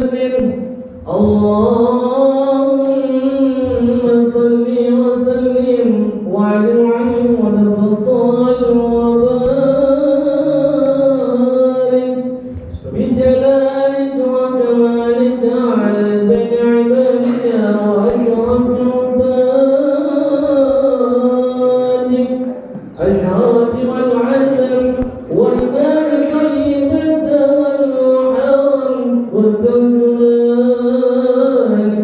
وسلم اللهم صل وسلم وعلى وتفضل وبارك بجلالك وكمالك على زين عبادك وأشرف عبادك الشرف والعزم والمال الطيبة والمحرم والترجمان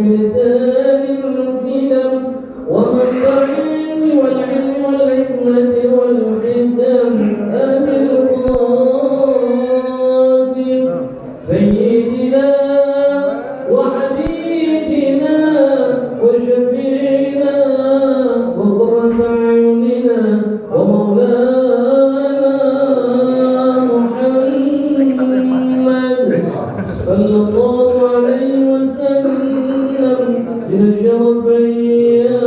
بلسان الكلم ومنطق العلم والعلم والحكمة والحكم أبي القاسم سيدنا وحبيبنا وشفيعنا وقرة أعيننا ومولانا محمد صلى الله عليه وسلم إلى الشرفيات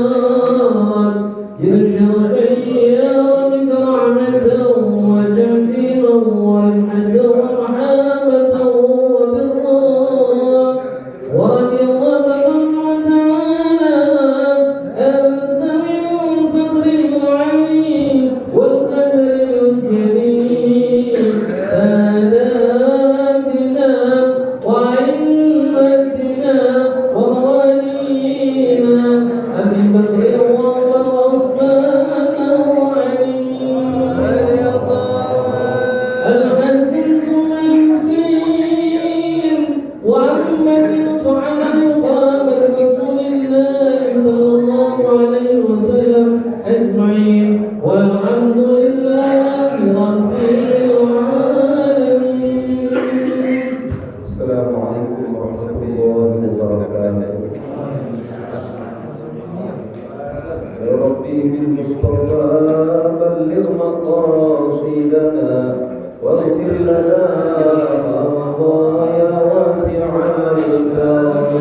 بك رحمة وتعظيما ورحمة ومحابة وبرا ورضي الله تبارك وتعالى عن ذوي الفضل العليم والقدر الكريم ساداتنا وأئمتنا وموالينا أبي بكر وعمر وعثمان وعلي العزيز والحسين وعمة صحابة وقامة رسول الله صلى الله عليه وسلم أجمعين والحمد لله رب العالمين. السلام عليكم ورحمة الله وبركاته. يا ربي بالمصطفى بلغ مقاصدنا واغفر لنا ما مضى يا واسع الكرم.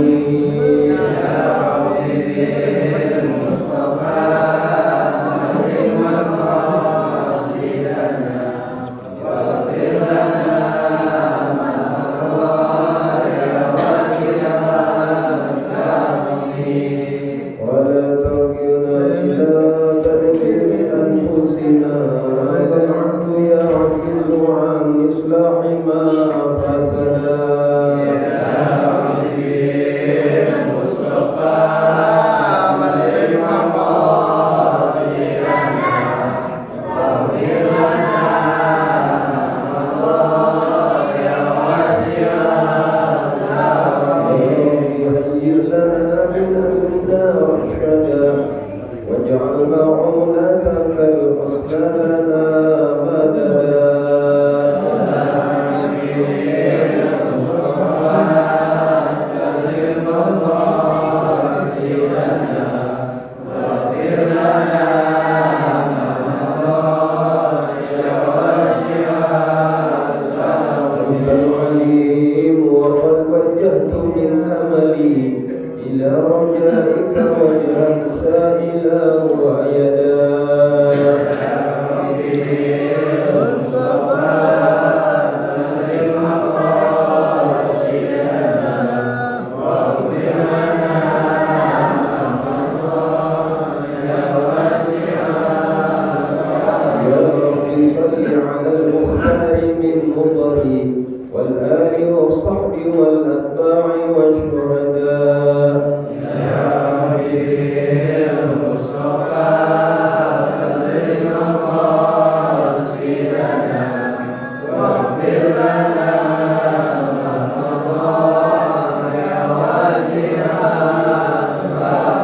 يا ربي بالمصطفى بلغ مقاصدنا واغفر لنا ما مضى يا واسع الكرم. ولا تكلنا إلى تدبير أنفسنا والعبد يعجز عن إصلاح ما فسدا. يا ربي المصطفى بلغ مقاصدنا واغفر لنا ما مضى يا واسع الكرم. هيئ لنا من أمرنا رشدا واجعل معونك كالحسنى لنا مددا. وقد وجهت من أملي إلى رجائك وجها سائلا ويدا. يا ربي المصطفى بلغ مقاصدنا واغفر لنا ما مضى يا واسع الكرم. يا ربي صل على المختار من مضري والآل والصحب والأتباع والشهداء. يا ربي المصطفى بلغ مقاصدنا واغفر لنا ما مضى يا واسع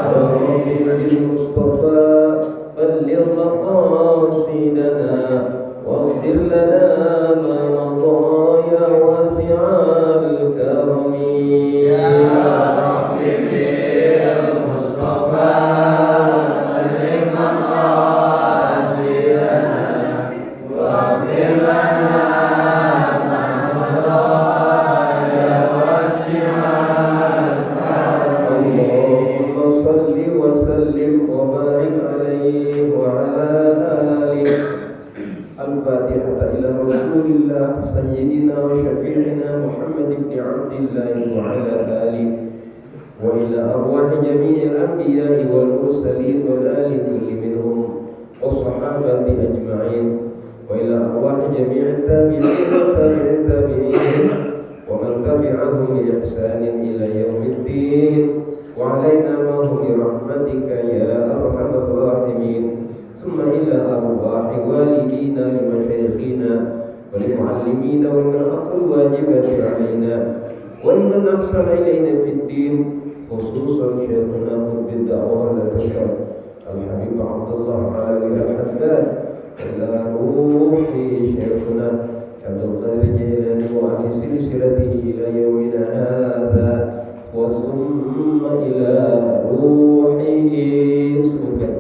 الكرم. بالمصطفى بلغ مقاصدنا واغفر لنا ما مضى يا واسع الكرم. يا شفيعنا محمد بن عبد الله وعلى آله وإلى أرواح جميع الأنبياء والمرسلين والآل كل منهم والصحابة أجمعين وإلى أرواح جميع التابعين وتابع التابعين ومن تبعهم بإحسان إلى يوم الدين وعلينا معهم برحمتك يا أرحم الراحمين ثم إلى أرواح والدينا لمشايخنا ولمعلمينا ولمن أقل الواجبات علينا ولمن أحسن إلينا في الدين خصوصا شيخنا قطب الدعوة الإرشاد الحبيب عبد الله علوي الحداد إلى روح شيخنا عبد القادر الجيلاني وأهل سلسلته إلى يومنا هذا وثم إلى روحه سبحانه.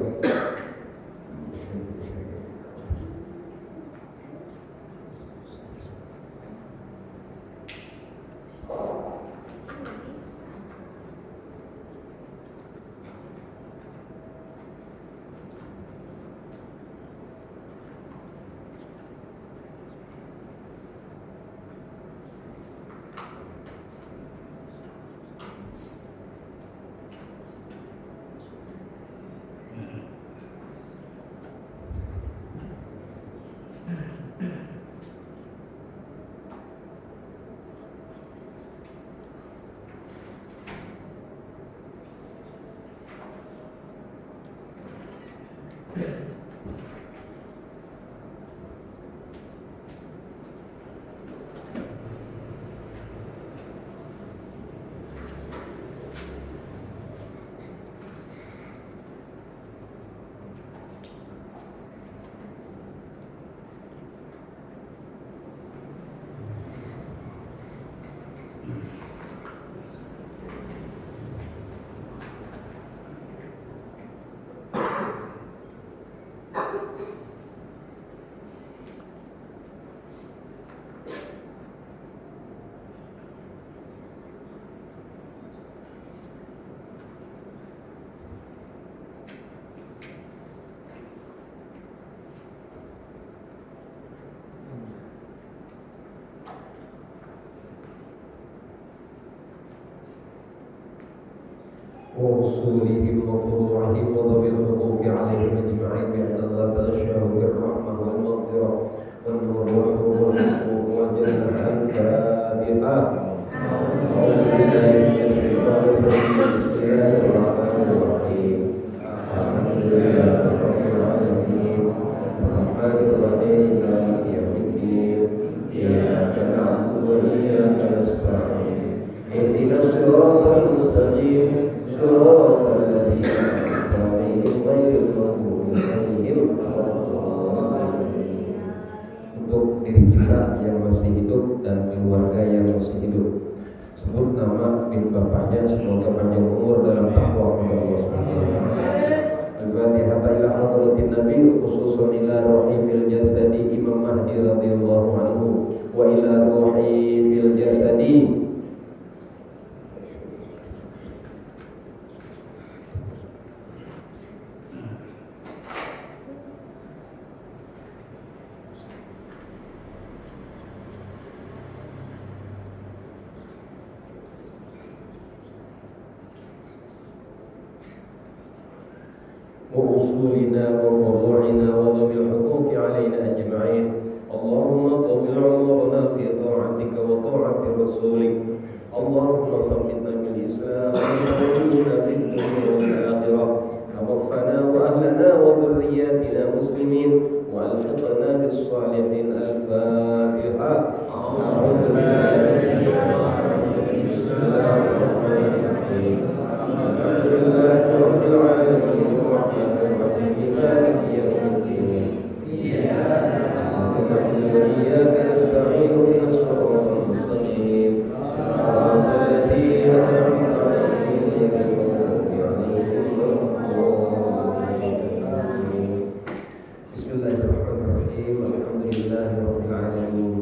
وأصولهم وفروعهم وذوي الحقوق عليهم أجمعين بأن الله تغشاهم بالرحمة والمغفرة والنور والحور والحقوق والجنة. الفاتحة. أعوذ بالله من الشيطان الرجيم. بسم الله الرحمن الرحيم. الحمد لله رب العالمين الرحمن الرحيم مالك يوم الدين إياك نعبد وإياك نستعين اهدنا الصراط المستقيم صراط الذين أنعمت عليهم غير المغضوب عليهم ولا الضالين. Untuk diri kita yang masih hidup dan keluarga yang masih hidup, sebut nama bin bapaknya, semoga panjang umur dalam takwa kepada Allah Subhanahu wa taala. Al-Fatihah ila hadratin Nabi khususan ila ruhi fil jasadi Imam Mahdi radhiyallahu anhu wa ila ruhi fil jasadi وأصولنا وفروعنا وذوي الحقوق علينا أجمعين. اللهم طول عمرنا في طاعتك وطاعة رسولك. اللهم صمتنا بالإسلام وصلنا في الدنيا والآخرة. توفنا وأهلنا وذرياتنا مسلمين وألحقنا بالصالحين. الفاتحة. أعوذ بالله من الشيطان الرجيم. بسم الله الرحمن الرحيم. الحمد لله رب العالمين الرحمن الرحيم مالك يوم الدين إياك نعبد وإياك نستعين اهدنا الصراط المستقيم صراط الذين أنعمت عليهم غير المغضوب عليهم ولا الضالين. بسم الله الرحمن الرحيم. الحمد لله رب العالمين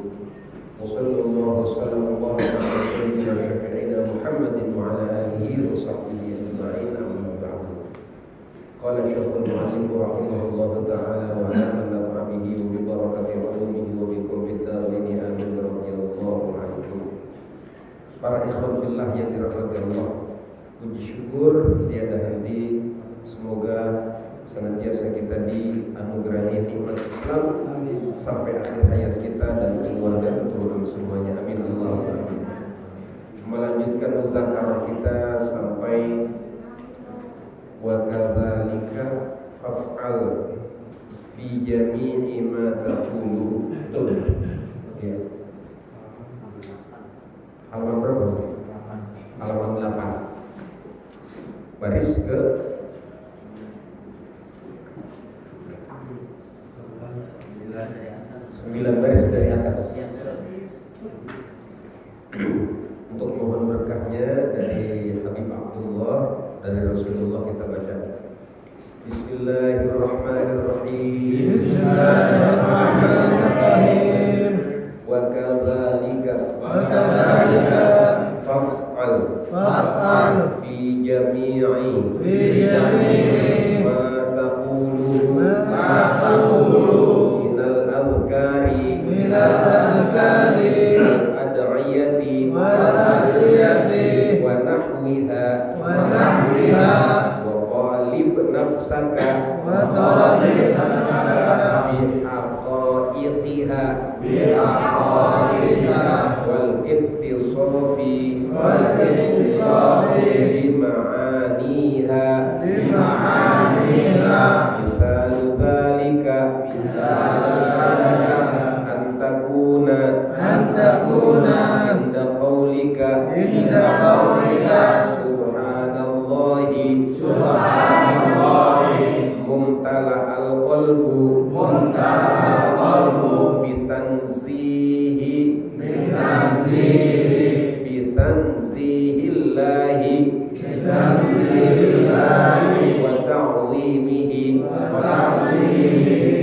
وصلى الله وسلم وبارك على سيدنا وشفيعنا محمد وعلى آله وصحبه أجمعين. أما بعد. قال الشيخ المؤلف رحمه الله تعالى ونعم النفع به وببركة علومه وبكم في الدارين آمين رضي الله عنكم para ikhwan fillah yang dirahmati Allah. Puji syukur tiada henti, semoga senantiasa kita dianugerahi nikmat Islam sampai akhir hayat kita dan keluarga keturunan semuanya. Amin Allahumma amin. Melanjutkan muzakarah kita sampai wa kadzalika faf'al fi jami'i ma taqulu. Ya. Halaman berapa? Halaman 8. Baris ke 9 baris dari atas. Untuk mohon berkahnya dari Habib Abdullah, dari Rasulullah kita baca. Bismillahirrahmanirrahim. Bismillahirrahmanirrahim. Wa kadzalika faf'al fi jami'i ma taqulu minal adhkari ad'iyati wa nahwiha wa qalib nafsaka bihaqaiqiha wal ittisafi bima'aniha misalu dhalika antakuna inda qawlika subhanallahi mumtala al-qalbu bitanzihillahi wa ta'zimihi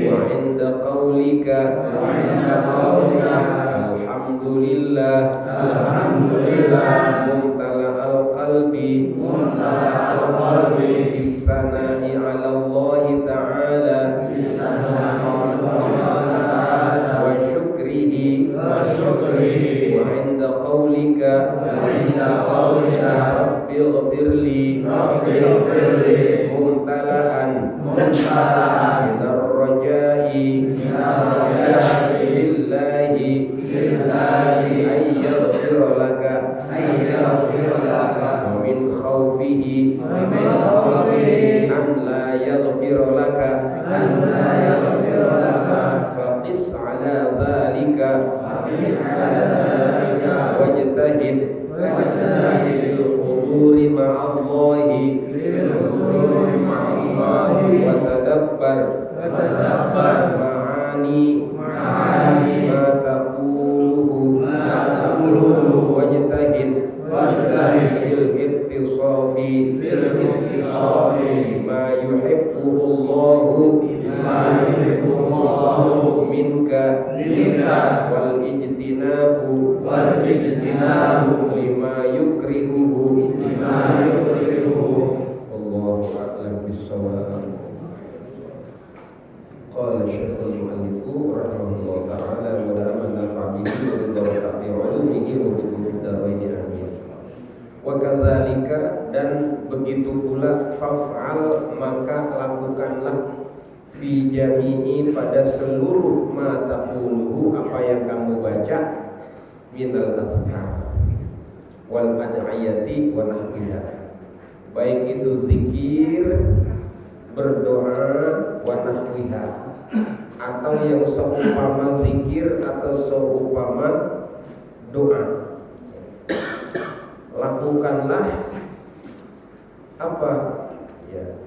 wa inda qawlika alhamdulillah mumtala al-qalbi bis-sana'i 'ala Allah ta'ala wa syukrihi wa inda qawlika rabbi ighfirli mumtala'an minar raja'i lillahi ayyaghfira laka wa min khawfihi an la yaghfira laka faqis ala dhalika wajtahid fil huduri ma'allahi wa tadabbar ma'ani ma taquluhu wajtahid fil ittisafi bima yuhibbuhu Allahu minka wal ijtinabu lima yukrihuhu. Allahu a'lam bis-shawab. Qala Syekhul Mu'allif rahimahullah ta'ala wa nafa'ana bihi wa barakati ulumihi wa bihi fid dharain amin. Wa kadzalika, dan begitu pula, faf'al, maka lakukanlah, fi jami'i, pada seluruh ma taquluhu, apa yang kamu baca, minal azkar wal ad'iyati wa nahwiha, baik itu zikir, berdoa, wa nahwiha, atau yang seumpama zikir atau seumpama doa. Lakukanlah apa? Ya,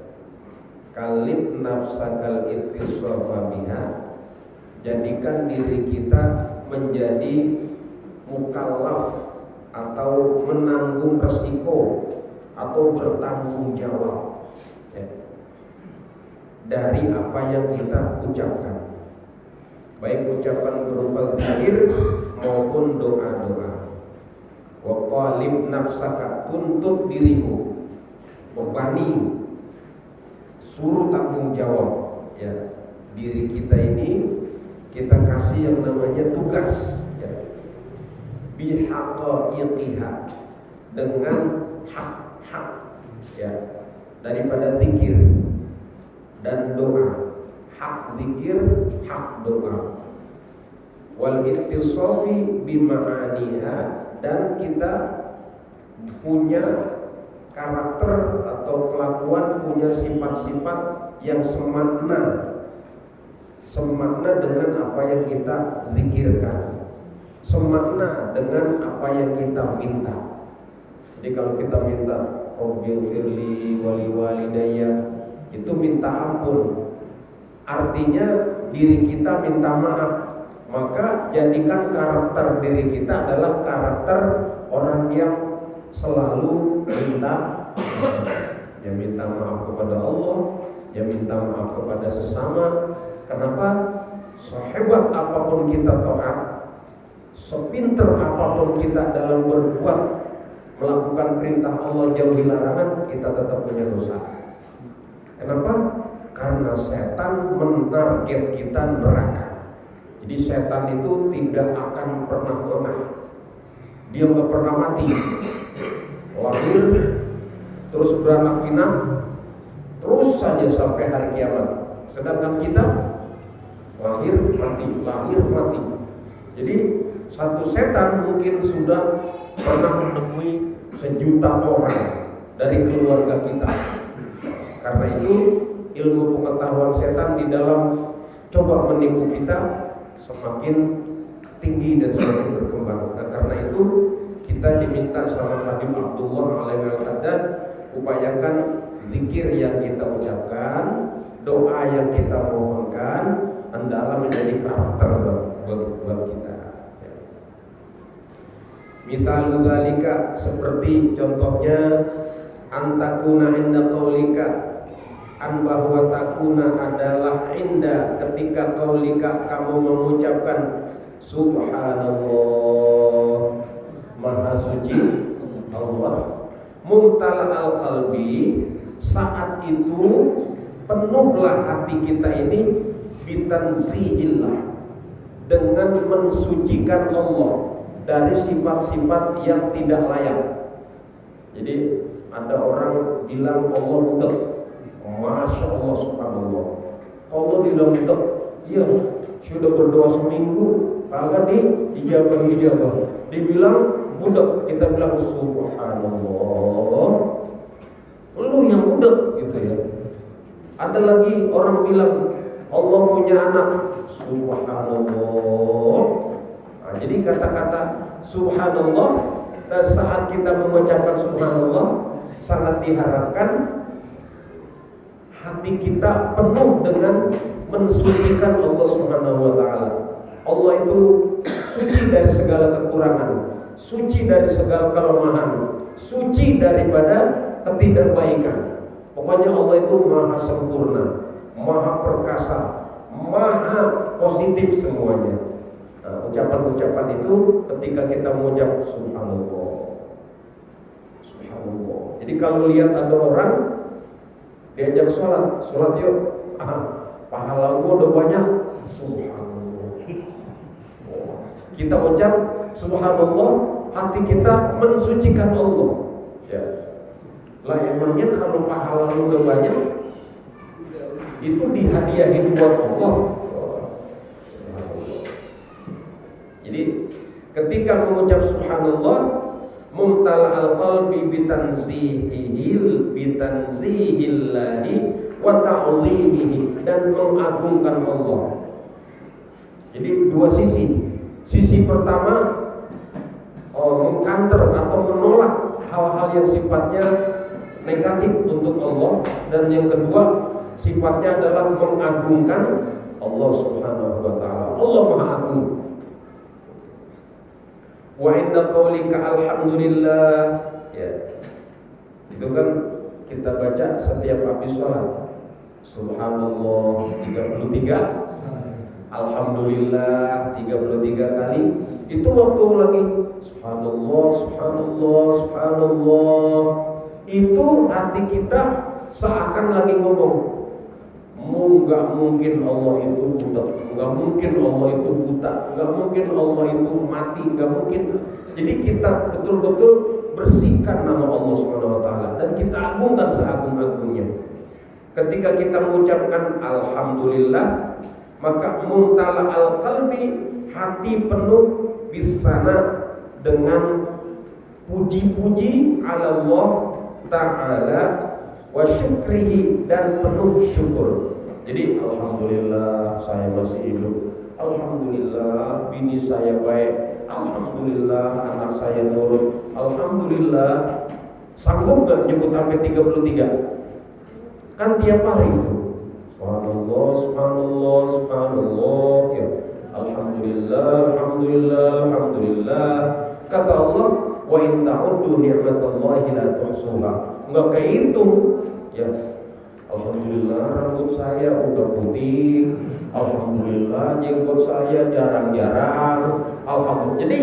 kalib nafsakal ittisafa biha, jadikan diri kita menjadi mukallaf atau menanggung resiko atau bertanggung jawab, ya, dari apa yang kita ucapkan, baik ucapan berupa zikir maupun doa-doa. Wa qalib nafsaka, tuntut dirimu, bebani, suruh tanggung jawab, ya, diri kita ini kita kasih yang namanya tugas, ya. bihaqaiqiha, dengan hak-hak ya daripada zikir dan doa. Hak zikir, hak doa. Wal ittisafi bima'aniha, dan kita punya karakter atau kelakuan, punya sifat-sifat yang semakna dengan apa yang kita zikirkan, semakna dengan apa yang kita minta. Jadi kalau kita minta Rabbil firli wali walidayya, itu minta ampun, artinya diri kita minta maaf. Maka jadikan karakter diri kita adalah karakter orang yang selalu minta ya, minta maaf kepada Allah, ya minta maaf kepada sesama. Kenapa? Sehebat apapun kita taat, sepinter apapun kita dalam berbuat, melakukan perintah Allah, jauhi larangan, kita tetap punya dosa. Kenapa? Karena setan mentarget kita neraka. Jadi setan itu tidak akan pernah lengah. Dia nggak pernah mati. Lahir terus beranak pinak terus saja sampai hari kiamat. Sedangkan kita lahir mati. Jadi satu setan mungkin sudah pernah menemui 1.000.000 orang dari keluarga kita. Karena itu ilmu pengetahuan setan di dalam coba menipu kita semakin tinggi dan semakin berkembang. Nah, karena itu kita diminta sama Habib Abdullah alaihi wasallam, upayakan zikir yang kita ucapkan, doa yang kita mohonkan, hendaklah menjadi karakter buat kita. Misalnya dzalika, seperti contohnya antakuna inda qaulika, an bahwa takuna adalah inda ketika qaulika kamu mengucapkan subhanallah, maha suci Allah, mumtala al-qalbi, saat itu penuhlah hati kita ini bitanzihillah, dengan mensucikan Allah dari sifat-sifat yang tidak layak. Jadi ada orang bilang Allah budak, Masya Allah subhanallah, Allah bilang budak, iya sudah berdoa seminggu kagak ijabah. Dibilang budak, kita bilang subhanallah, lu yang budak gitu ya. Ada lagi orang bilang Allah punya anak, subhanallah. Nah, jadi kata-kata subhanallah saat kita mengucapkan subhanallah sangat diharapkan hati kita penuh dengan mensucikan Allah Subhanahu wa taala. Allah itu suci dari segala kekurangan, suci dari segala kelemahan, suci daripada ketidakbaikan. Pokoknya Allah itu maha sempurna, maha perkasa, maha positif semuanya. Nah, ucapan-ucapan itu ketika kita mengucap subhanallah. Subhanallah. Jadi kalau lihat ada orang diajak sholat yuk, pahala gua udah banyak, subhanallah. Kita ucap subhanallah, hati kita mensucikan Allah. Ya. Lah emangnya kalau pahala lu udah banyak, itu dihadiahin buat Allah. Jadi ketika mengucap subhanallah, mumtala al-qalbi bitanzihillahi wa ta'zimihi, dan mengagungkan Allah. Jadi dua sisi. Sisi pertama mengkanter atau menolak hal-hal yang sifatnya negatif untuk Allah, dan yang kedua sifatnya adalah mengagungkan Allah Subhanahu wa taala. Allah Maha Agung. Wa inda qaulika alhamdulillah, ya. Itu kan kita baca setiap habis sholat. Subhanallah 33, alhamdulillah 33 kali. Itu waktu lagi subhanallah, subhanallah, subhanallah, itu hati kita seakan lagi ngomong, nggak mungkin Allah itu budak, nggak mungkin Allah itu buta, nggak mungkin Allah itu mati, nggak mungkin. Jadi kita betul-betul bersihkan nama Allah Subhanahu wa taala dan kita agungkan seagung-agungnya. Ketika kita mengucapkan alhamdulillah, maka muntala al-qalbi, hati penuh bisana dengan puji-puji ala Allah ta'ala wa syukrihi, dan penuh syukur. Jadi alhamdulillah saya masih hidup, alhamdulillah bini saya baik, alhamdulillah anak saya nurut, alhamdulillah. Sanggup gak nyebut sampai 33? Kan tiap hari itu subhanallah, subhanallah, subhanallah ya. Alhamdulillah, alhamdulillah, alhamdulillah. Kata Allah, wa in ta'uddu ni'matallahi la tuhsuha. Enggak kehitung ya. Alhamdulillah rambut saya udah putih, alhamdulillah jenggot saya jarang-jarang. Alhamdulillah. Jadi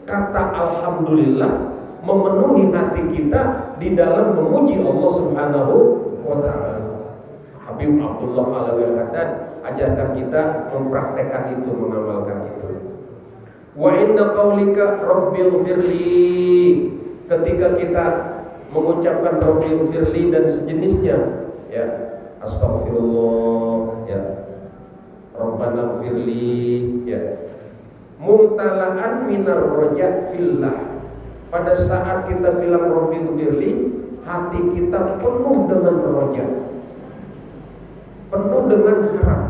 kata alhamdulillah memenuhi hati kita di dalam memuji Allah Subhanahu wa ta'ala. Habib Abdullah Alawi Al-Haddad ajarkan kita mempraktekkan itu, mengamalkan itu. Wa inna qaulika rabbil firli, ketika kita mengucapkan rabbil firli dan sejenisnya ya, astagfirullah ya, rabbana firli ya, mumtalaan minar roja fillah. Pada saat kita bilang rabbil firli, hati kita penuh dengan roja, penuh dengan harap.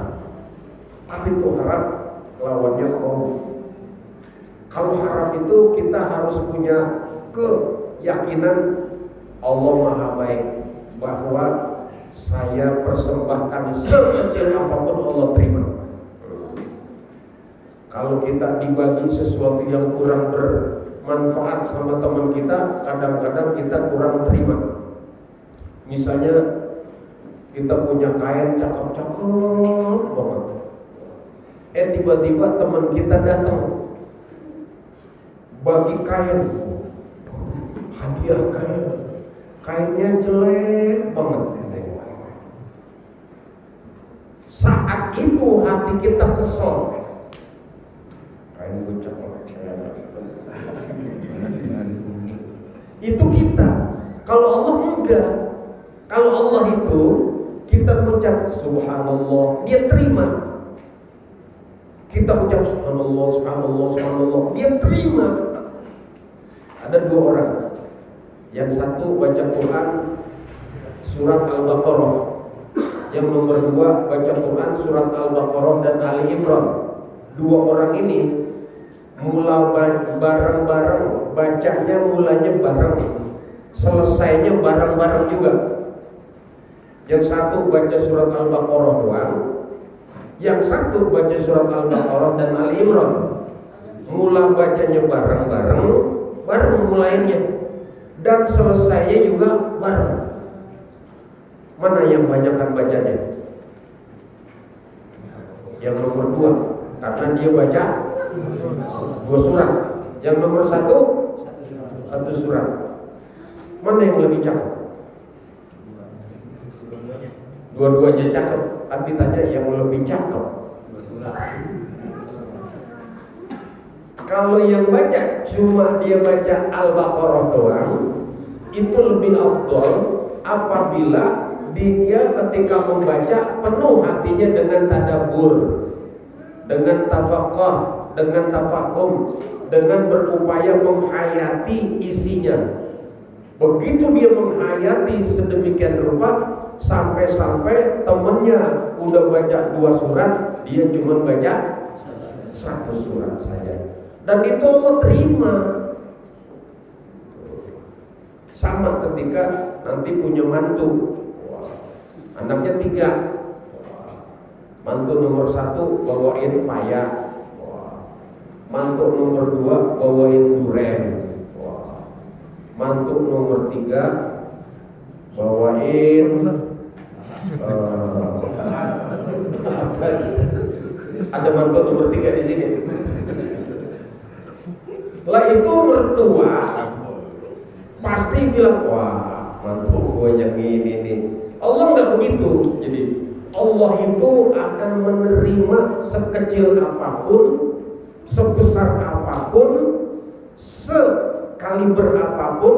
Tapi itu harap lawannya khauf. Kalau harap itu kita harus punya keyakinan Allah Maha Baik, bahwa saya persembahkan sekecil apapun Allah terima. Kalau kita dibagi sesuatu yang kurang bermanfaat sama teman kita, kadang-kadang kita kurang terima. Misalnya kita punya kain cakep-cakep banget, tiba-tiba teman kita datang bagi kain, hadiah kain, kainnya jelek banget. Saat itu hati kita kesel, kain gue cakep, itu kita. Kalau Allah enggak. Kalau Allah itu kita ucap subhanallah, dia terima. Kita ucap subhanallah, subhanallah, subhanallah, dia terima. Ada dua orang, yang satu baca Quran surat Al-Baqarah, yang nomor dua baca Quran surat Al-Baqarah dan Ali Imran. Dua orang ini mula bareng-bareng, bacanya mulanya bareng, selesainya bareng-bareng juga. Yang satu baca surat Al-Baqarah doang, yang satu baca surat Al-Baqarah dan Ali Imran. Mula bacanya bareng-bareng, bareng mulainya, dan selesainya juga bareng. Mana yang banyakkan bacanya? Yang nomor dua, karena dia baca dua surat. Yang nomor satu surat. Mana yang lebih cakep? Dua-duanya cakep, tapi tanya yang lebih cakep. Kalau yang baca cuma dia baca Al-Baqarah doang, itu lebih afdol apabila dia ketika membaca penuh hatinya dengan tadabbur, dengan tafaqquh, dengan tafakum, dengan berupaya menghayati isinya. Begitu dia menghayati sedemikian rupa, sampai-sampai temennya udah baca dua surat, dia cuma baca satu surat saja, dan itu Allah terima. Sama ketika nanti punya mantu, anaknya 3, mantu nomor 1 bawain paya, mantu nomor 2 bawain duren, mantu nomor 3 bawain ada mantu nomor 3 di sini. Lah itu mertua pasti bilang, wah mantu gue yang ini nih. Allah nggak begitu. Jadi Allah itu akan menerima sekecil apapun, sebesar apapun, sekaliber apapun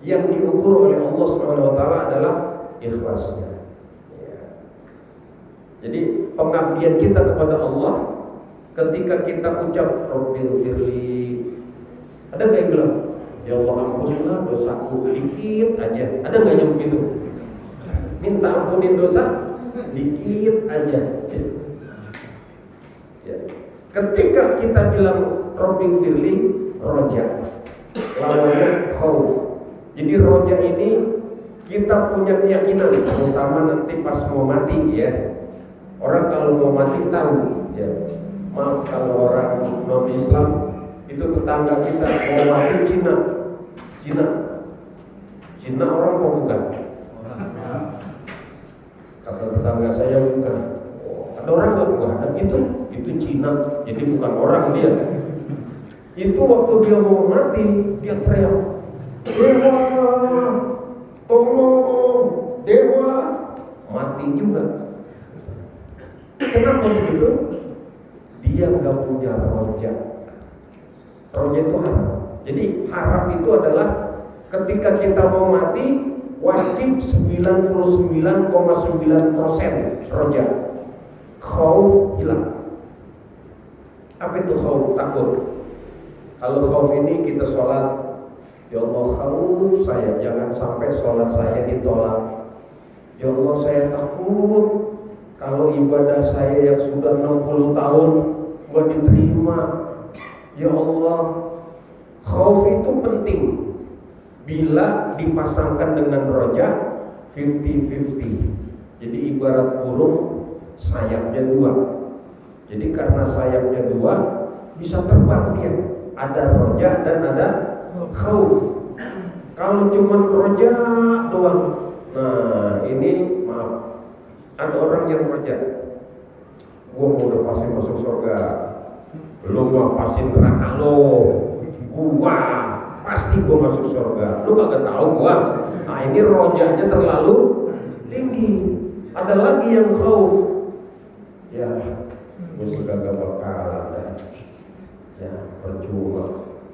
yang diukur oleh Allah SWT adalah ikhlasnya. Jadi pengabdian kita kepada Allah ketika kita ucap Rabbil firli, ada nggak yang bilang ya Allah ampunilah dosaku dikit aja? Ada nggak yang begitu? Minta ampunin dosa dikit aja. Ya. Ketika kita bilang Rabbil firli, roja, lawannya khauf. Jadi roja ini kita punya keyakinan, terutama nanti pas mau mati ya. Orang kalau mau mati tahu ya. Maaf kalau orang non Islam itu tetangga kita mau mati Cina orang mau bukan? Kata tetangga saya bukan. Oh, ada orang nggak bukan? Itu Cina, jadi bukan orang dia. Itu waktu dia mau mati dia teriak, dewa, tolong, dewa, mati juga. Kenapa begitu? Dia nggak punya roja. Roja itu harap. Jadi harap itu adalah ketika kita mau mati wajib 99,9% roja. Khauf hilang. Apa itu khauf? Takut. Kalau khauf ini kita sholat, ya Allah khauf saya jangan sampai sholat saya ditolak. Ya Allah saya takut kalau ibadah saya yang sudah 60 tahun gak diterima. Ya Allah, khauf itu penting bila dipasangkan dengan roja 50-50. Jadi ibarat burung sayapnya 2. Jadi karena sayapnya 2 bisa terbang dia. Ada roja dan ada khauf. Kalau cuma roja doang, nah ini maaf, ada orang yang roja, gua mau udah pasti masuk surga, lu mau pasti neraka lo, gua pasti gua masuk surga, lu kagak tahu gua. Nah ini rojanya terlalu tinggi. Ada lagi yang khauf, ya gua sudah gak bakalan dah. Ya percuma.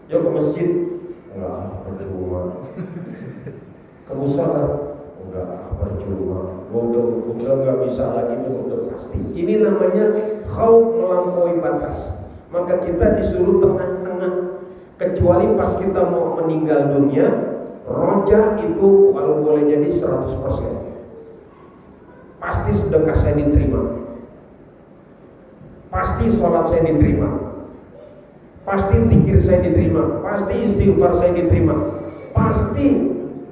Ya ke masjid enggak percuma. Ke musala enggak percuma. Udah enggak bisa lagi itu udah pasti. Ini namanya khauf melampaui batas. Maka kita disuruh tengah-tengah. Kecuali pas kita mau meninggal dunia, roja itu kalau boleh jadi 100%. Pasti sedekah saya diterima. Pasti sholat saya diterima. Pasti zikir saya diterima, pasti istighfar saya diterima, pasti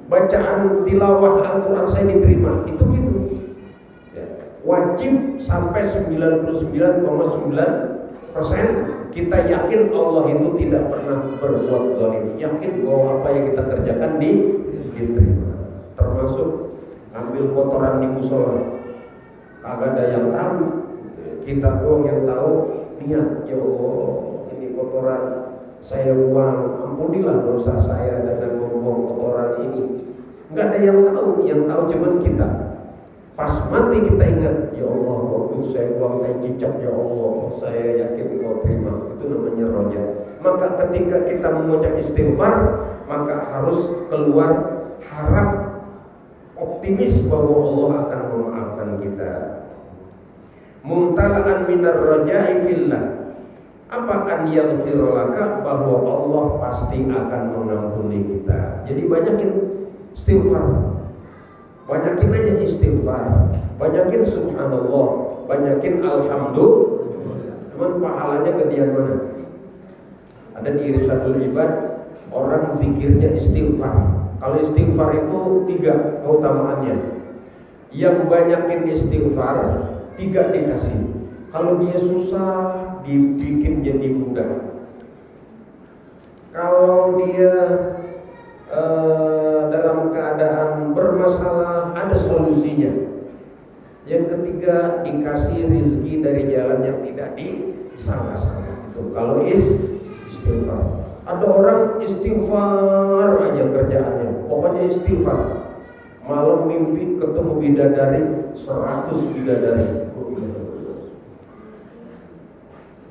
bacaan tilawah Al-Quran saya diterima. Itu gitu ya. Wajib sampai 99,9% kita yakin Allah itu tidak pernah berbuat zalim. Yakin bahwa apa yang kita kerjakan diterima. Termasuk ambil kotoran di musola, kagak ada yang tahu, kita doang yang tahu. Niat, ya Allah, kotoran saya buang, ampunilah dosa saya dengan membuang kotoran ini. Enggak ada yang tahu cuma kita. Pas mati kita ingat, ya Allah waktu saya buang tai cicak, ya Allah saya yakin Engkau terima. Itu namanya roja. Maka ketika kita mengucap istighfar, maka harus keluar harap, optimis bahwa Allah akan memaafkan kita. Mumtala'an minar roja'i fillah. Apa an yaghfira laka, bahwa Allah pasti akan mengampuni kita. Jadi banyakin istighfar. Banyakin aja istighfar. Banyakin subhanallah, banyakin alhamdulillah. Cuman pahalanya gedean mana? Ada di Irsyadul Ibad, orang zikirnya istighfar. Kalau istighfar itu 3 keutamaannya. Yang banyakin istighfar 3 dikasih. Kalau dia susah dibikin jadi mudah. Kalau dia dalam keadaan bermasalah, ada solusinya. Yang ketiga, dikasih rezeki dari jalan yang tidak disangka-sangka. Itu kalau istighfar. Ada orang istighfar aja kerjaannya, pokoknya istighfar. malam mimpi ketemu bidadari 100 bidadari.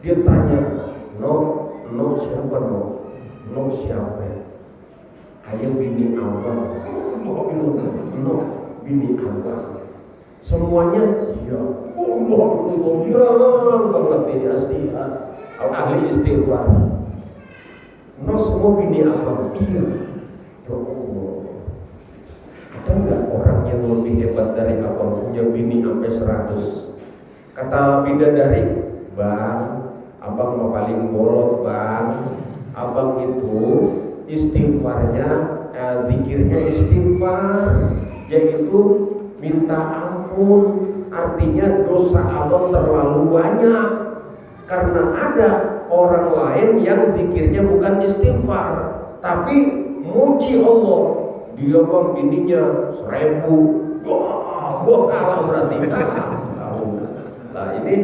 Dia tanya, no siapa no? No siapa? Ayo bini abang. No bini abang. Semuanya iya. Banget ini asli ahli istighfar. No semua bini abang. Iya. Ya Allah. Ada nggak orang yang lebih hebat dari abang, punya bini sampai 100? Kata bidadari, bang, abang mah paling bolot bang. Abang itu istighfarnya, zikirnya istighfar, yaitu minta ampun. Artinya dosa abang terlalu banyak. Karena ada orang lain yang zikirnya bukan istighfar, tapi muji Allah. Dia bang bininya 1000, gua kalah berarti. Nah ini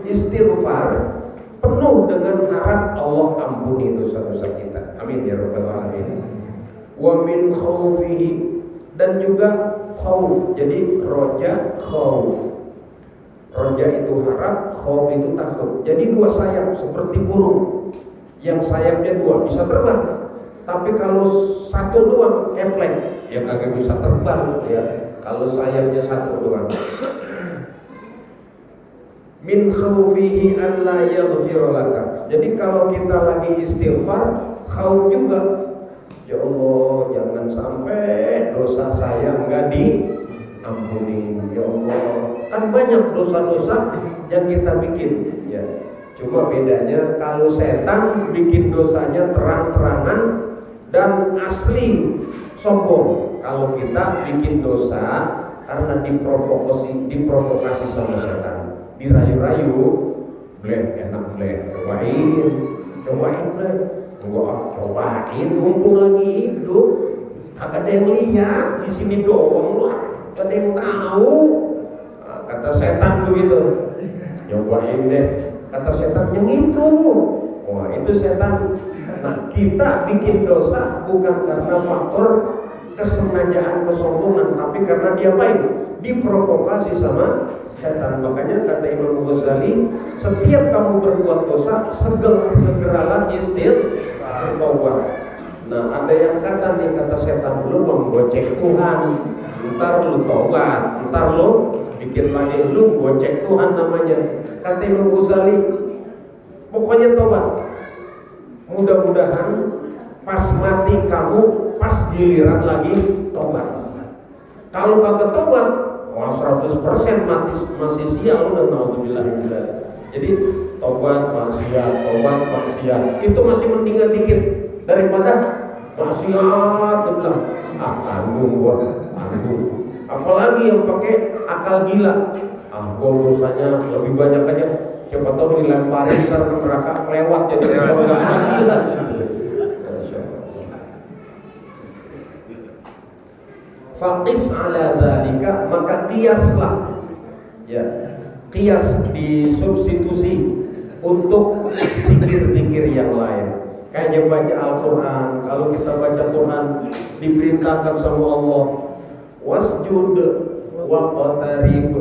istighfar penuh dengan harap Allah ampuni dosa-dosa kita. Amin ya rabbal alamin. Wa min khaufihi, dan juga khauf. Jadi roja, khauf. Roja itu harap, khauf itu takut. Jadi dua sayap seperti burung. Yang sayapnya dua bisa terbang. Tapi kalau satu doang keplek, ya kagak bisa terbang ya. Kalau sayapnya satu doang. Min khaufihi an la yaghfir laka. Jadi kalau kita lagi istighfar, khauf juga. Ya Allah, jangan sampai dosa saya enggak diampuni. Ya Allah, kan banyak dosa-dosa yang kita bikin ya. Cuma bedanya kalau setan bikin dosanya terang-terangan dan asli sombong. Kalau kita bikin dosa karena diprovokasi sama setan, dirayu-rayu, bleh enak bleh, cobain bleh, cobain mumpung lagi hidup, agak ada yang lihat di sini doang lu, gak ada yang tahu. Nah, kata setan begitu, cobain deh, kata setan yang itu. Wah itu setan. Nah kita bikin dosa bukan karena faktor kesengajaan, kesombongan, tapi karena dia baik, diprovokasi sama setan. Makanya kata Imam Ghazali, setiap kamu berbuat dosa, segeralah istighfar. Nah ada yang kata nih, kata setan, lu menggocek Tuhan, ntar lu tobat, ntar lu bikin lagi, lu gocek Tuhan namanya. Kata Imam Ghazali, pokoknya tobat. Mudah-mudahan pas mati kamu, pas giliran lagi tobat. Kalau kagak tobat, wah 100% mati masih sial udah, naudzubillah. Jadi tobat maksiat itu masih mendingan dikit daripada maksiat. Dia bilang, tanggung. Apalagi yang pakai akal gila, gua dosanya lebih banyak aja. Siapa tahu dilemparin ntar ke neraka lewat jadi surga. Gila. Faqis ala dzalika, maka kiaslah. Ya, kias disubstitusi untuk zikir-zikir yang lain. Kayak baca Al-Quran. Kalau kita baca Quran diperintahkan sama Allah, wasjud waqtarib.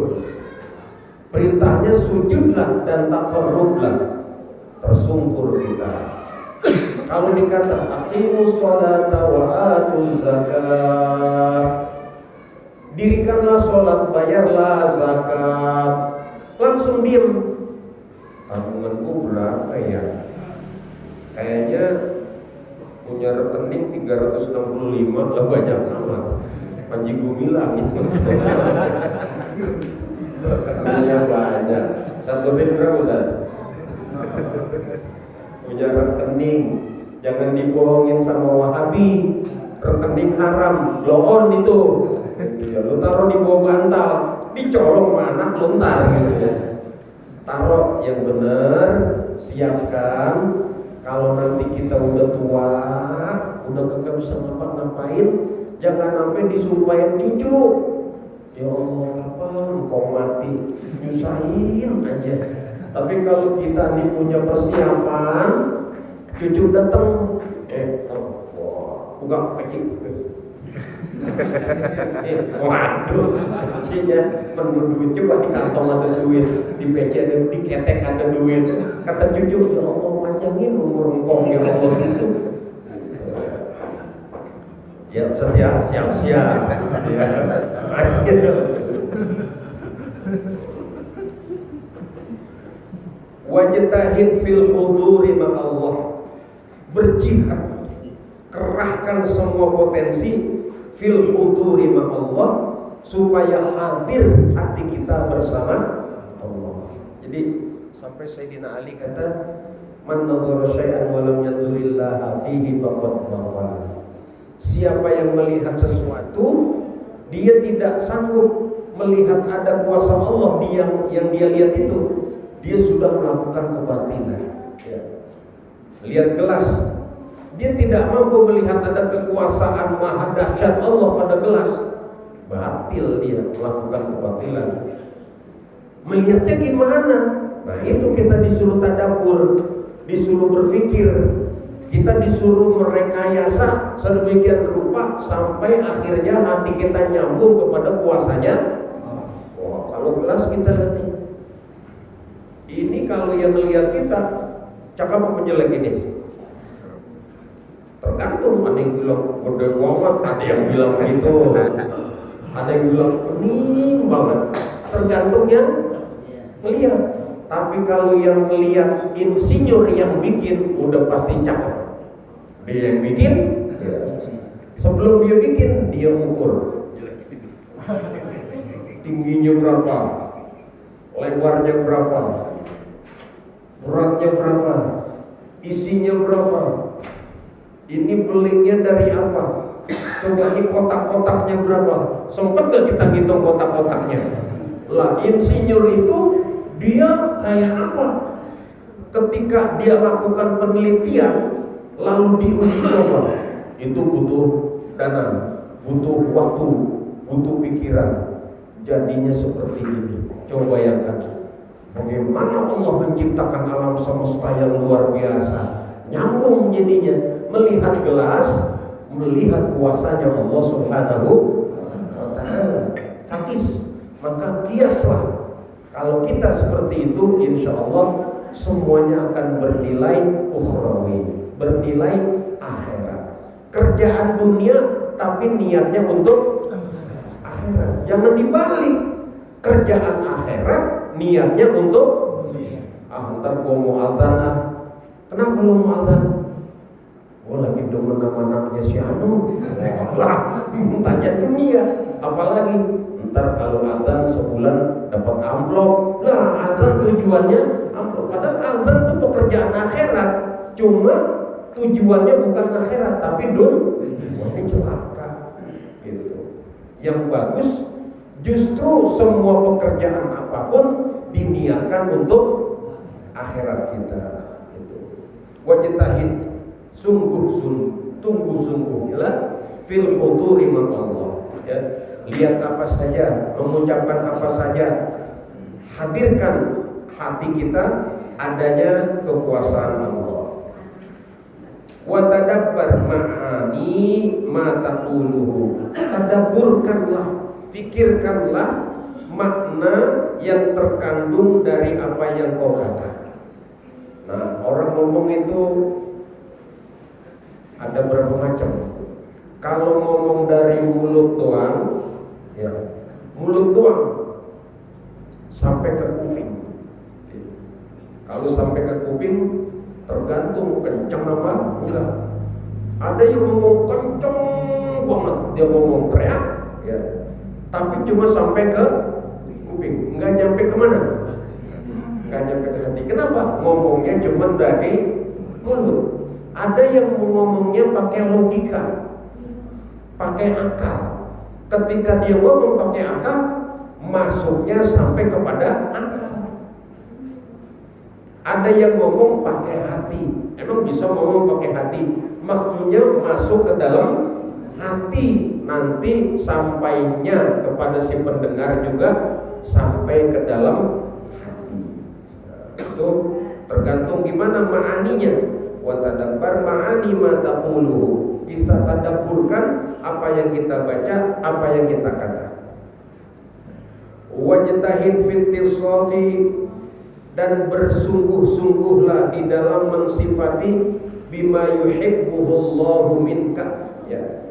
Perintahnya sujudlah dan taqarrublah, tersungkur kita. Kalau dikata aqimus sholata wa atuz zakat, dirikanlah sholat, bayarlah zakat, langsung diem. Tabunganku berapa ya? Kayaknya punya rekening 365, lah banyak amat. Panji Gumilang itu. Rekeningnya banyak. Satu berapa Ustaz? Punya rekening, jangan dibohongin sama Wahabi. Rekening haram, loon itu. Ya, lu taruh di bawah bantal, dicolong sama anak lu ntar gitu ya. Taruh yang bener, siapkan. Kalau nanti kita udah tua, udah kagak bisa ngapa-ngapain, jangan sampai disumpahin cucu. Ya Allah, kapan engkau mati? Nyusahin aja. Tapi kalau kita nih punya persiapan, cucu datang, buka kecil, Waduh, artinya penuh duit, coba di kantong ada duit, di PC ada, di ketek ada duit. Kata cucu, ya Allah panjangin umur engkau ya Allah gitu. Ya siap. Ya. Wajtahid fil huduri ma Allah. Berjihad, kerahkan semua potensi fil huduri ma Allah supaya hadir hati kita bersama Allah. Jadi sampai Sayyidina Ali kata, man nadhara syai'an wa lam yadhurillaha fihi faqad dhalla. Siapa yang melihat sesuatu, dia tidak sanggup melihat ada kuasa Allah yang dia lihat itu, dia sudah melakukan kebatilan. Ya. Lihat gelas, dia tidak mampu melihat ada kekuasaan maha dahsyat Allah pada gelas, batil, dia melakukan kebatilan. Melihatnya gimana? Nah itu kita disuruh tadabbur, disuruh berpikir, kita disuruh merekayasa sedemikian rupa sampai akhirnya hati kita nyambung kepada kuasanya. Oh, kalau gelas kita lihat ini, kalau yang melihat kita cakap apa jelek ini? Tergantung, ada yang bilang gede banget, ada yang bilang gitu, ada yang bilang pening banget. Tergantung yang melihat. Tapi kalau yang melihat insinyur yang bikin, udah pasti cakep. Dia yang bikin, ya. Sebelum dia bikin, dia ukur tingginya berapa, lebarnya berapa, beratnya berapa, isinya berapa, ini belingnya dari apa, coba ini kotak-kotaknya berapa. Sempet gak kita hitung kotak-kotaknya? Lah insinyur itu dia kayak apa? Ketika dia lakukan penelitian lalu diuji coba, itu butuh dana, butuh waktu, butuh pikiran. Jadinya seperti ini. Coba bayangkan bagaimana Allah menciptakan alam semesta yang luar biasa. Nyambung jadinya, melihat gelas, melihat kuasanya Allah Subhanahu wa ta'ala. Fakis, maka kiaslah. Kalau kita seperti itu, insya Allah semuanya akan bernilai ukhrawi, bernilai akhirat. Kerjaan dunia tapi niatnya untuk akhirat. Jangan dibalik, kerjaan akhirat niatnya untuk ntar gua mau azan ah. Kenapa lu mau azan? Gua lagi demen sama anaknya si Anu. Lah, tanya dunia. Apalagi ntar kalau azan sebulan dapat amplop. Lah, azan tujuannya amplop. Padahal azan itu pekerjaan akhirat. Cuma tujuannya bukan akhirat tapi ini celaka. Gitu. Yang bagus justru semua pekerjaan apapun diniatkan untuk akhirat kita. Gitu. Wajtahid, sungguh-sungguh lah fil huduri ma Allah. Ya. Lihat apa saja, mengucapkan apa saja, hadirkan hati kita adanya kekuasaan Allah. Wa tadabbar ma'ani ma taquluhu. Tadabburkanlah, fikirkanlah makna yang terkandung dari apa yang kau katakan. Nah, orang ngomong itu ada berapa macam. Kalau ngomong dari mulut doang, ya, mulut doang sampai ke kuping. Kalau sampai ke kuping tergantung kenceng apa enggak. Ada yang ngomong kenceng banget, dia ngomong teriak, ya, tapi cuma sampai ke kuping, enggak nyampe kemana? Enggak nyampe ke hati. Kenapa? Ngomongnya cuma dari mulut. Ada yang ngomongnya pakai logika, pakai akal. Ketika dia ngomong pakai akal, masuknya sampai kepada akal. Ada yang ngomong pakai hati. Emang bisa ngomong pakai hati? Maksudnya masuk ke dalam hati. Nanti sampainya kepada si pendengar juga sampai ke dalam hati. Itu tergantung gimana ma'aninya. Wa tadabbar ma'ani ma taqulu. kita tadabburkan apa yang kita baca, apa yang kita kata. Wajtahid fittisafi, dan bersungguh-sungguhlah di dalam mensifati bima yuhibbuhullahu minka, ya.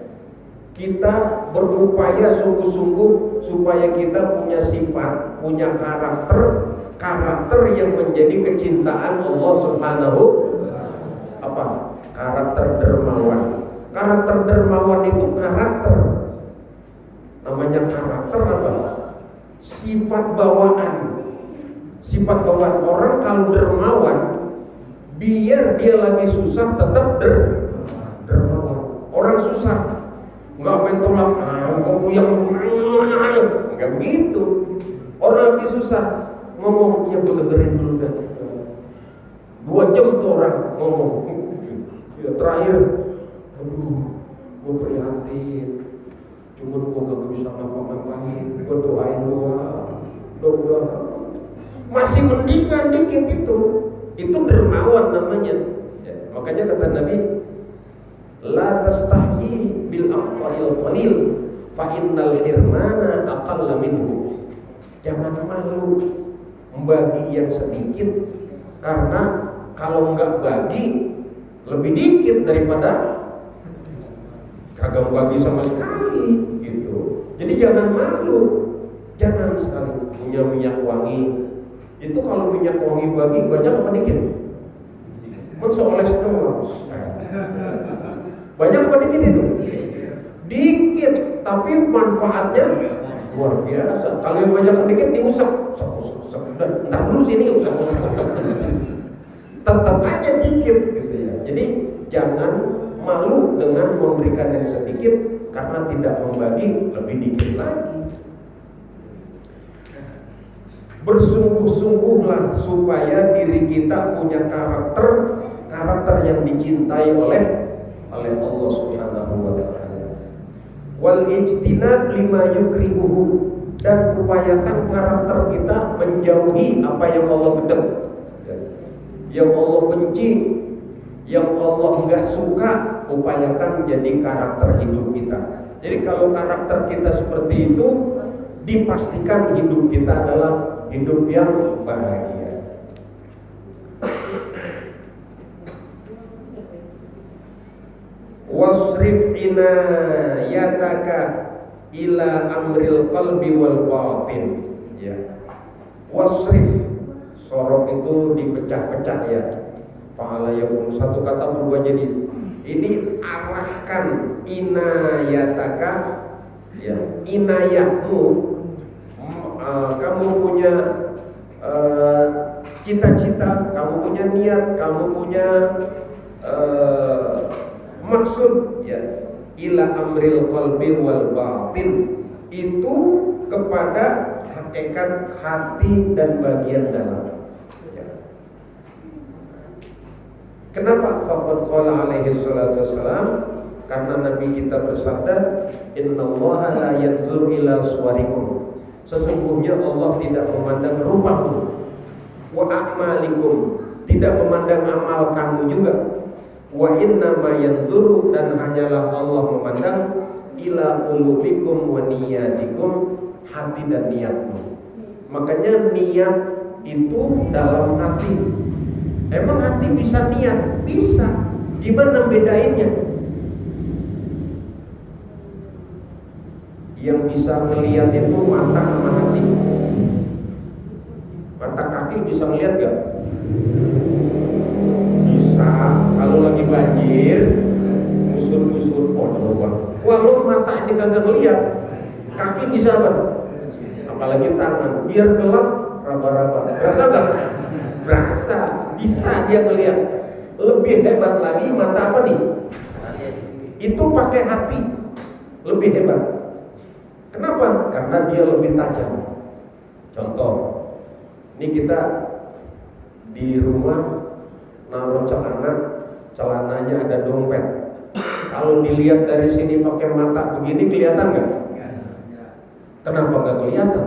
Kita berupaya sungguh-sungguh supaya kita punya sifat, punya karakter yang menjadi kecintaan Allah Subhanahu apa? Karakter dermawan. Karakter dermawan itu karakter. Namanya karakter apa? Sifat bawaan. Sifat bawaan orang kalau dermawan, biar dia lagi susah tetap dermawan. Orang susah nggak main tolak, kamu yang nggak begitu. Orang lagi susah ngomong, ya gue dengerin dulu kan. 2 jam tuh orang ngomong, ya terakhir, aduh, gue prihatin, cuman gue gak bisa ngapa-ngapain, gue doain doa, masih mendingan dikit itu dermawan namanya. Ya, makanya kata Nabi, la tastahyi bil aqwalil qalil fa innal hirmana aqalla minhu. Jangan malu membagi yang sedikit, karena kalau enggak bagi lebih dikit daripada kagak bagi sama sekali gitu. Jadi jangan malu, jangan sekali punya minyak wangi. Itu kalau minyak wangi bagi banyak apa dikit? Mensoles doang. Banyak apa dikit itu? Dikit, tapi manfaatnya luar biasa. Kalau yang banyak dikit diusap, ntar dulu sini usap. Tetap aja dikit gitu ya. Jadi jangan malu dengan memberikan yang sedikit, karena tidak membagi lebih dikit lagi. Bersungguh-sungguhlah supaya diri kita punya karakter yang dicintai oleh Allah Subhanahu wa taala. Wal ijtinab lima yukrihuhu, dan upayakan karakter kita menjauhi apa yang Allah gedek, yang Allah benci, yang Allah enggak suka. Upayakan jadi karakter hidup kita. Jadi kalau karakter kita seperti itu, dipastikan hidup kita adalah hidup yang bahagia. Wasrif inayataka ila amril qalbi wal batin, ya. Wasrif, sorok itu dipecah-pecah ya. Fa'ala yakun, satu kata berubah jadi ini, arahkan inayataka, ya, inayahmu. Kamu punya cita-cita, kamu punya niat, kamu punya maksud, ya, ila amril qalbi wal batin, itu kepada hakikat hati dan bagian dalam. Kenapa? Faqad qala alaihi salatu wassalam, karena Nabi kita bersabda, innallaha la yanzuru ila suwarikum, sesungguhnya Allah tidak memandang rupamu, wa a'malikum, tidak memandang amal kamu juga, wa innama yanzuru, dan hanyalah Allah memandang ila qulubikum wa niyatikum, hati dan niatmu. Makanya niat itu dalam hati. Emang hati bisa niat? Bisa. Gimana bedainnya? Yang bisa melihat itu mata sama hati. Mata kaki bisa melihat gak? Bisa. Kalau lagi banjir, ngusur-ngusur, wah lu mata ini kagak melihat, kaki bisa apa? Apalagi tangan, biar gelap raba-raba. Berasa gak? Berasa. Bisa dia melihat. Lebih hebat lagi mata apa nih? Itu pakai hati. Lebih hebat. Kenapa? Karena dia lebih tajam. Contoh, ini kita di rumah naruh celananya ada dompet. Kalau dilihat dari sini pakai mata begini, kelihatan nggak? Kenapa nggak kelihatan?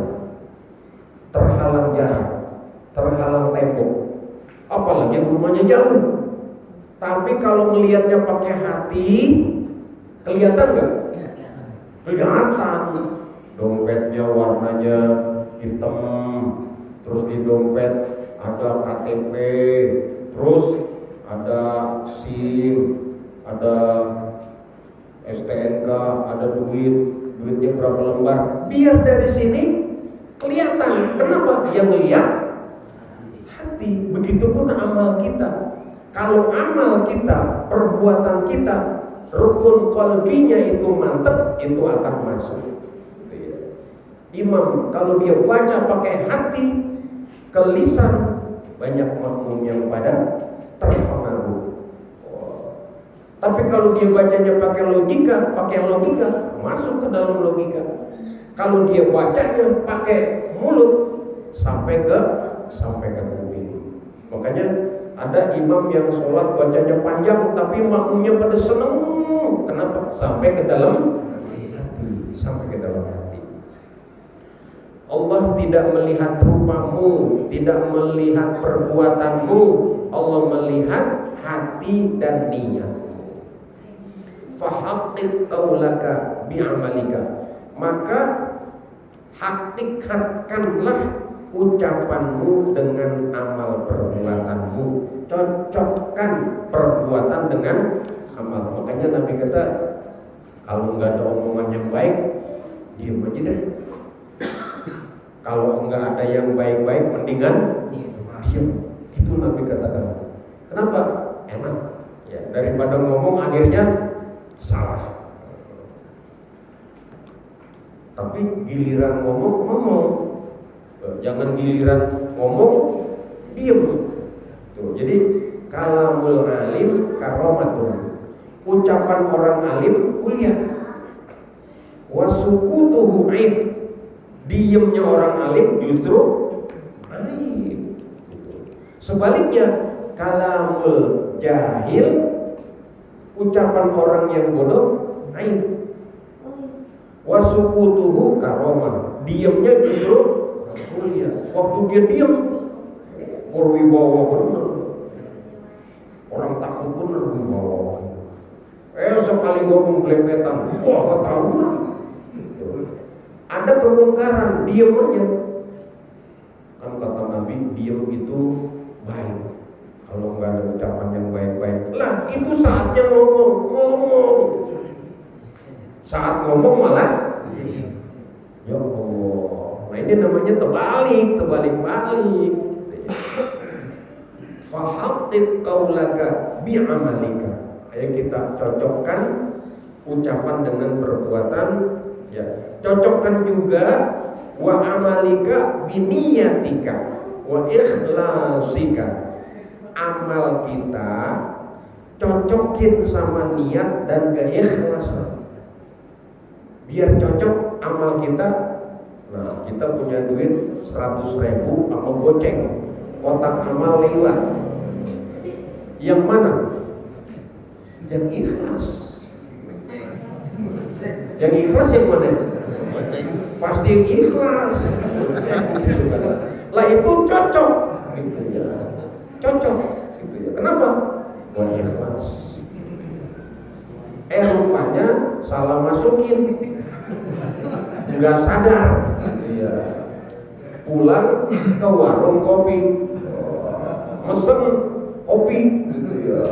Terhalang jarak, terhalang tembok. Apalagi rumahnya jauh. Tapi kalau melihatnya pakai hati, Kelihatan nggak? Kelihatan. Dompetnya warnanya hitam, terus di dompet ada KTP, terus ada SIM, ada STNK, ada duitnya berapa lembar. Biar dari sini kelihatan. Kenapa? Yang lihat hati. Begitupun amal kita. Kalau amal kita, perbuatan kita, rukun qalbinya itu mantap, itu akan masuk. Imam kalau dia baca pakai hati ke lisan, banyak makmum yang pada terpengaruh. Tapi kalau dia bacanya pakai logika, masuk ke dalam logika. Kalau dia bacanya pakai mulut, sampai ke kuping. Makanya ada imam yang sholat bacanya panjang, tapi makmumnya pada seneng. Kenapa? Sampai ke dalam hati, sampai ke dalam hati. Allah tidak melihat rupamu, tidak melihat perbuatanmu. Allah melihat hati dan niatmu. Fahaqqiq qaulaka bi'amalika. Maka hakikatkanlah ucapanmu dengan amal perbuatanmu. Cocokkan perbuatan dengan amal. Makanya Nabi kata, kalau nggak ada omongan yang baik, diam aja deh. Kalau nggak ada yang baik-baik, mendingan diam. Itu Nabi katakan. Kenapa? Enak. Ya, daripada ngomong akhirnya salah. Tapi giliran ngomong. Jangan giliran ngomong diam. Tuh, jadi kalamul alim karomatun. Ucapan orang alim mulia. Wasukutuhu aib. Diamnya orang alim justru aib. Sebaliknya kalamul jahil, ucapan orang yang bodoh aib. Wasukutuhu karomah. Diamnya justru mulia. Waktu dia diam, berwibawa benar. Orang takut benar wibawa. Sekali ngomong belepetan, wah ketahuan. Ada kemungkaran, diam aja. Kan kata Nabi, diam itu baik. Kalau nggak ada ucapan yang baik-baik, lah itu saatnya ngomong. Saat ngomong malah, ya Allah. Nah ini namanya terbalik. Fahaqqiq qaulaka bi'amalika. Ayo kita cocokkan ucapan dengan perbuatan. Ya, cocokkan juga wa amalika biniyatika wa ikhlasika. Amal kita cocokin sama niat dan keikhlasan. Biar cocok amal kita. Nah, kita punya duit 100.000 sama goceng, kotak amal lewat. Yang mana? Yang ikhlas. Yang ikhlas yang mana? Pasti yang ikhlas. Lah itu cocok, gitu ya. Cocok, gitu ya. Kenapa? Buat ikhlas. Rupanya salah masukin, nggak sadar. Iya. Pulang ke warung kopi, mesen kopi, gitu ya.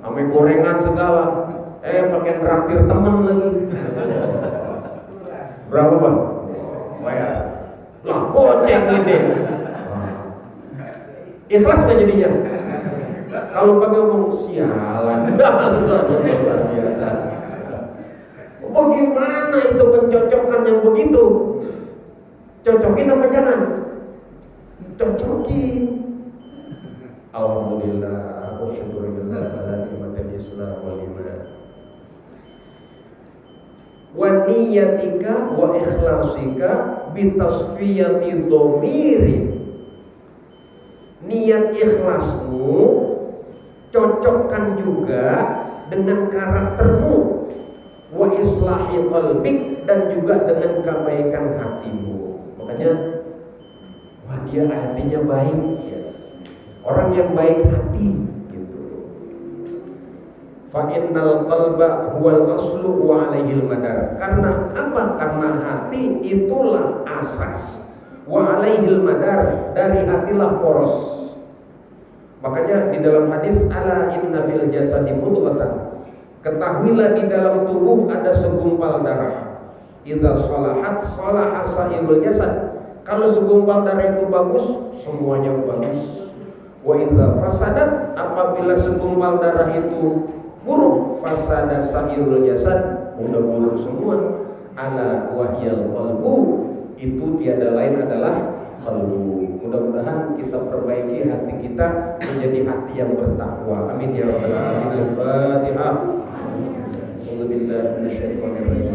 Ame gorengan segala. Pakai traktir teman lagi. Berapa bang? Bayar. Lah goceng ini. Ikhlas nggak jadinya? Kalau pakai ngomong sialan, luar biasa. Bagaimana itu mencocokkan yang begitu? Cocokin apa jangan? Cocokin. Alhamdulillah, aku syukurillah pada nikmatul Islam wal iman. Wa niyatika wa ikhlasika bitasfiyati dhamiri. Niat ikhlasmu cocokkan juga dengan karaktermu, wa islahi qalbik, dan juga dengan kebaikan hatimu. Makanya wah dia hatinya baik ya. Orang yang baik hati gitu. Fa innal qalba huwal aslu wa alaihil madar. Karena apa? Karena hati itulah asas. Wa alaihil madar, dari hatilah poros. Makanya di dalam hadis ala inna fil jasadi mudghatan. Ketahuilah di dalam tubuh ada segumpal darah. Idza shalahat shalaha sairul jasad. Kalau segumpal darah itu bagus, semuanya bagus. Wa idza fasadat, apabila segumpal darah itu buruk, fasada sairul jasad, udah buruk semua. Ala wahyal qalbu, itu tiada lain adalah qalbu. Mudah-mudahan kita perbaiki hati kita menjadi hati yang bertakwa. Amin ya rabbal alamin. Al-Fatihah. A'udzubillahi minasyaitonir rajim.